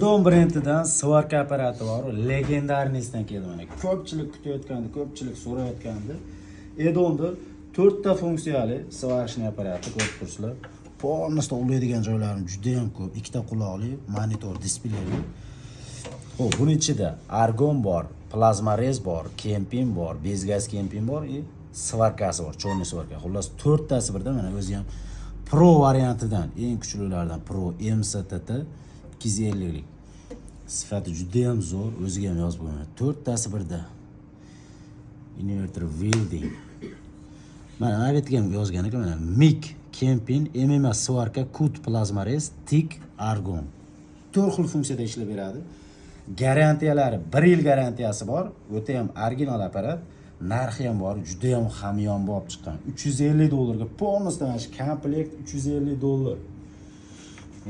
Don brendidan svarka apparati bor. Legendarniysidan keldi mana. Ko'pchilik kutayotgandi, ko'pchilik so'rayotgandi. Edonda 4 ta funksiyali svarishni apparati ko'rib turibsizlar. Polностью ulaydigan joylarim juda ham ko'p. 2 ta quloqli, monitor displeyli. Xo'p, buning ichida argon bor, plazmarez bor, kemping bor, bezgaz kemping bor, svarkasi bor, cho'rni svarka. Xullas 4 tasi birda mana o'zi ham Pro variantidan, eng kuchlilardan Pro MSTT 250 lik. Sifati juda ham zo'r, o'ziga ham yozib qo'yman. 4 tasi birda. Inverter welding. Mana bu yerga ham yozgan ekan, mana MIG Camping, MMA svarka, Cut plazmarez, TIG argon. 4 xil funksiyada ishlab beradi. Garantiyalari 1 yil garantiyasi bor. O'ta ham original apparat. Narxi ham bor, juda ham hamyonbop olib chiqqan. $350 ga polностью mana shu komplekt $350.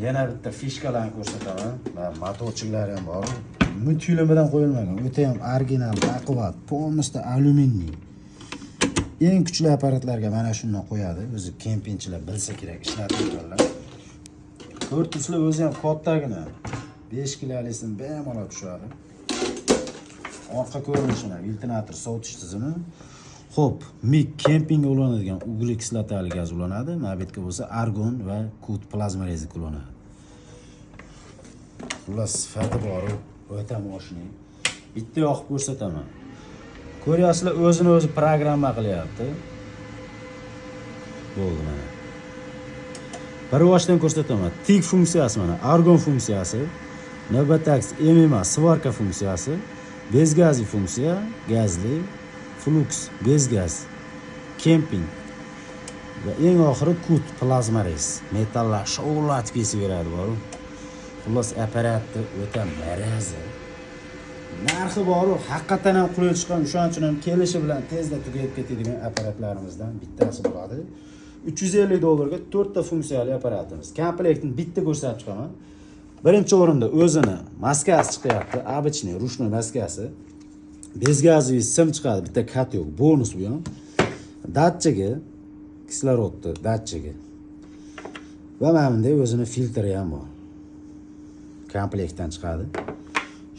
Yana bitta fishkalarni ko'rsataman. Va motorchiklari ham bor. Multiylimidan qo'yilmagan. O'ta ham original, baquvvat, polностью alyuminiy. Eng kuchli apparatlarga mana shundan qo'yadi. O'zi kempingchilar bilsa kerak, ishlatganlar. Ko'rtuslar o'zi ham kattagina. 5 kilolisini bemalol tushadi. Orqa ko'rinishi mana iltinator sovutish tizimi. Xo'p, MIG kempingga ulanadigan ugli kislotali gaz ulanadi. Mana bu yerga bo'lsa argon va Cut plazmarez ulanadi. Xullas sifati bor, o'ta moshina. Bitta yoqib ko'rsataman. Ko'ryapsizlar, o'zini o'zi programma qilyapti. Bo'ldi mana. Bir boshdan ko'rsataman. TIG funksiyasi mana, argon funksiyasi, navbatdagi MMA svarka funksiyasi, bezgazli funksiya, gazli, flux, bezgaz, kemping va eng oxiri Cut plazmarez, metallar shovlatib kesib beradi bor. Xullas apparatni o'ta marazi. Narxi bor, haqiqatan ham qulay chiqqan, o'shaning uchun ham kelishi bilan tezda tugayib ketadigan apparatlarimizdan bittasi bo'ladi. $350 ga 4 ta funksiyali apparatimiz. Komplektni bitta ko'rsatib chiqaman. Birinchi o'rinda o'zini maskasi chiqyapti, обычный ручной maskasi. Bezgazli sim chiqadi, bitta kat yo'q, bonus bu ham. Datchigi, kislorodni datchigi. Va mana bunday o'zini filtri ham bor. Komplektdan chiqadi.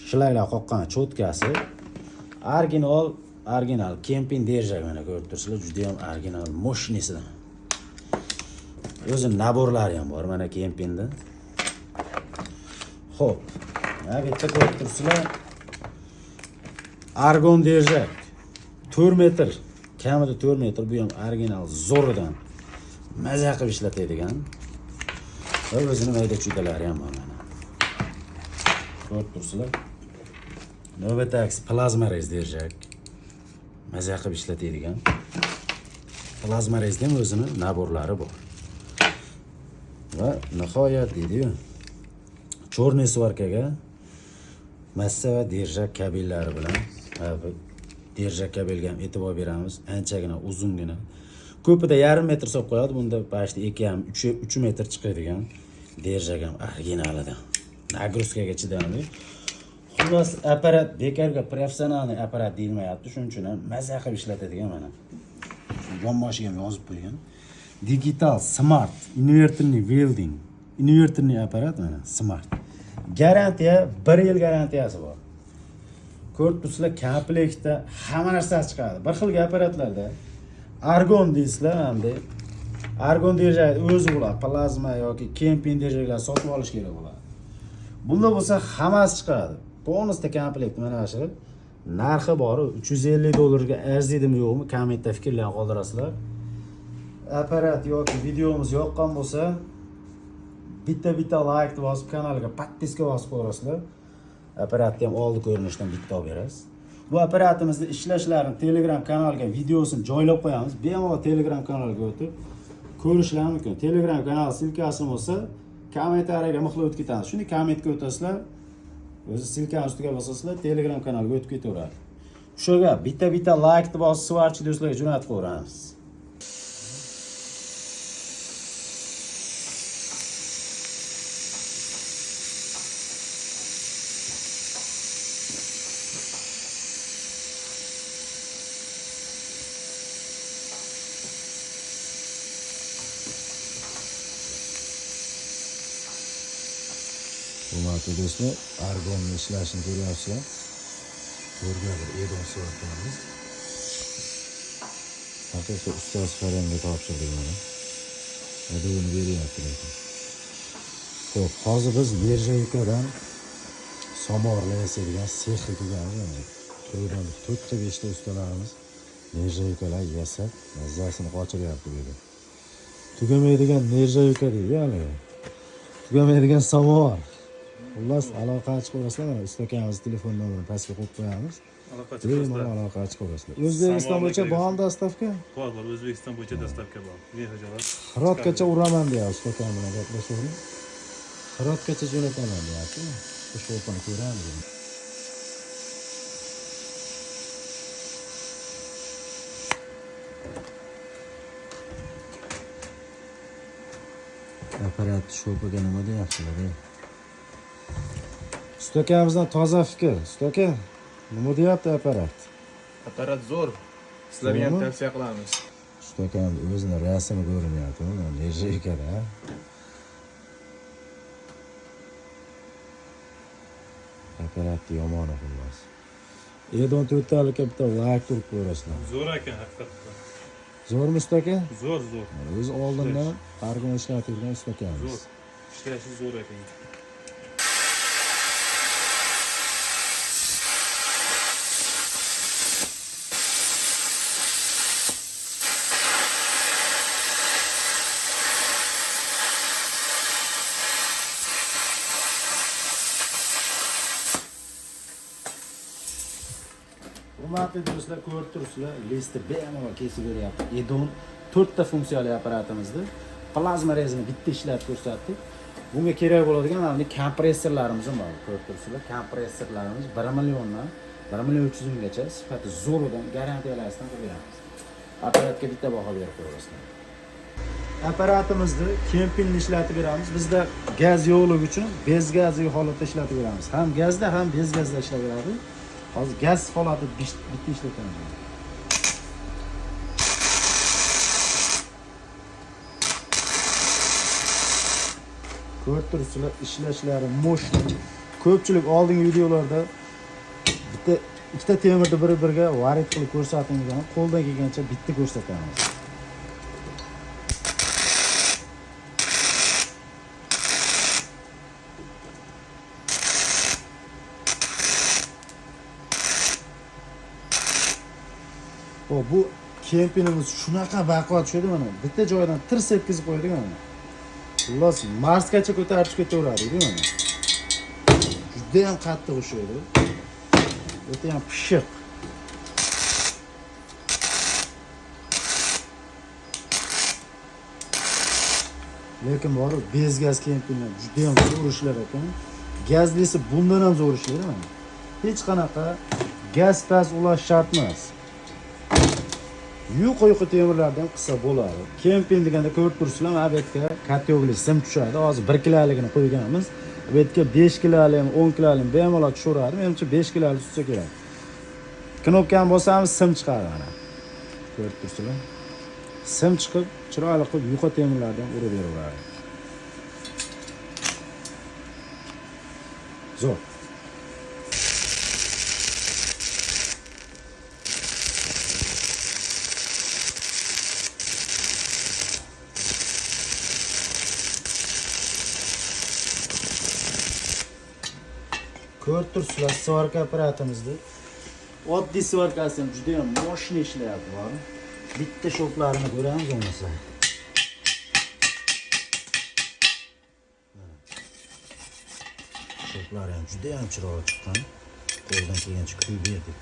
Shlaylar qoqqan cho'tkasi. Original kemping держак mana ko'rib turibsizlar, juda ham original moshinasidan. O'zi naborlari ham bor mana kempingda. Xo'p, mana bu yerda ko'rib turibsizlar. Argon держак 4 metr, kamida 4 metr, bu ham original zo'ridan maza qilib ishlatadigan. Va o'zining mayda-chuydalari ham bor mana. Ko'rib turibsizlar. Navbatdagi plazmarez держак. Maza qilib ishlatadigan. Plazmarezda ham o'zining naborlari bor. Va nihoyat deydi-yu. Cho'rni svarkaga massa va держак kabellari bilan держак kabelga ham e'tibor beramiz. Anchagina uzungina. Ko'pida 1,5 metr solib qo'yadi. Bunda почти 2,5 3 metr chiqadigan держак ham originalidan. Nagruzkaga chidamli. Xullas apparat bekarga professionalniy apparat deyilmayapti. Shuning uchun ham maza qilib ishlatadigan mana. Yonboshiga ham yozib qo'ygan. Digital smart inverterning welding. Inverterning apparat mana smart. Garantiya 1 yil garantiyasi bor. Ko'rib turibsizlar, komplektda hamma narsasi chiqadi. Bir xil apparatlarda argon deysizlar hamda argon держак o'zi bo'ladi, plazma yoki kemping держакlar sotib olish kerak bo'ladi. Bunda bo'lsa hammasi chiqadi. Polностью komplekt mana shu. Narxi bor, $350 ga arziydimi yo'qmi? Kommentda fikrlarni qoldirasizlar. Apparat yoki videomiz yoqqan bo'lsa, bitta like bosib, kanalga podpiska bosib qo'yasizlar. Apparatni ham oldi ko'rinishdan bitta olib berasiz. Bu apparatimizni ishlashlarini Telegram kanaliga videosini joylab qo'yamiz. Bemalol Telegram kanaliga o'tib ko'rishlar mumkin. Telegram kanal silkasi bo'lsa, kommentariyaga muxlab o'tib ketamiz. Shuni kommentga o'tasizlar. O'zi silkani ustiga bosasizlar, Telegram kanaliga o'tib ketaveradi. O'shaga bitta like bosib, svarchi do'stlarga jo'natib qo'yamiz. hurmatli do'stlar, argonning ishlashini ko'ryapsizlar. To'rga bir edon so'rayapmiz. Haqiqiy ustoz Karimga topshirdik mana. Edonni beryapti lekin. Xo'p, hozir biz nержавейкаdan somorlar yasaydigan sexga kelganmiz. To'ydan 4-5 ta ustalarimiz nержавейкаlar yasab, mazzasini qochiryapti bu yerda. Tugamaydigan nержавейка deydi hali. Tugamaydigan samor. Xullas, aloqa chiqarasizlar, mana ustakamiz telefon nomerini pastga qo'yib qo'yamiz. Aloqa chiqarasizlar. Aloqa chiqarasizlar. O'zbekiston bo'yicha bor dastavka? Bor, O'zbekiston bo'yicha dastavka bor. Behajalar. Hirotgacha uraman deyapti ustakam bilan gaplashuvni. Hirotgacha jo'nataman deyapti. Shu shopani ko'ramiz. Apparat shopaga nima deyaptilar? Ustakamizdan toza fikr. Ustaka, nima deyapti apparat? Apparat zo'r. Sizlarga ham tavsiya qilamiz. Ustakam o'zini rasmi ko'rinyapti, nержавейкада. Apparat yomon xullas. Edon 4 talikka bitta like turib ko'rasizlar. Zo'r ekan haqiqatdan. Zo'rmi ustaka? Zo'r. O'zi oldindan argon ishlatadigan ustakamiz. Zo'r. Ishlashi zo'r ekan. Hurmatli do'stlar, ko'rib turibsizlar, listi bemalol kesib beryapti. Edon 4 ta funksiyali apparatimizda plazma rezini bitta ishlatib ko'rsatdik. Bunga kerak bo'ladigan mana kompressorlarimiz bor. Ko'rib turibsizlar, kompressorlarimiz 1 milliondan 1 million 300 minggacha sifati zo'ridan garantiyalamasdan qo'yamiz. Apparatga bitta baho berib qo'yasizlar. Apparatimizni kempingni ishlatib beramiz. Bizda gaz yo'qligi uchun bez gazli holatda ishlatib beramiz. Ham gazda, ham bez gazda ishlab beradi. Hozir gaz holati bitta ishlatamiz. Ko'rib turibsizlar, ishlashlari mo'shli. Ko'pchilik oldingi videolarda ikkita temirni bir-biriga varid qilib ko'rsatilgan, qo'ldan kelgancha bitta ko'rsatamiz. Bu kempingimiz shunaqa baquvvat tushadi mana. Bitta joydan tirs etkizib qo'ydik mana. Xullas, Marsgacha ko'tarib ketaveradi, mana. Juda ham qattiq ushlaydi. O'ta ham pishiq. Lekin bor, bez gaz kempinglar juda ham zo'r ishlar ekan. Gazlisi bundan ham zo'r ishlaydi mana. Hech qanaqa gaz pas ulash shart emas. Yuqi temirlardan qilsa bo'ladi. Kemping deganda ko'rib turibsizlar, mana bu yerga kategoriya sim tushadi. Hozir 1 kiloligini qo'yganmiz. Bu yerga 5 kilolik, 10 kilolik bemalol tushaveradi. Menimcha 5 kilolik tutsa kerak. Knopkani bosamiz, sim chiqadi mana. Ko'rib turibsizlar. Sim chiqib, chiroyli qilib yuqi temirlardan urib beraveradi. Zo'r. Ko'rib turibsizlar, svarka apparatimizda. Oddiy svarkasi ham juda ham moshni ishlayapti, bor. Bitta shoplarini ko'ramiz bo'lmasa. Shoplari ham juda ham chiroyli chiqqan. Qo'ldan kelgancha quyib berdik.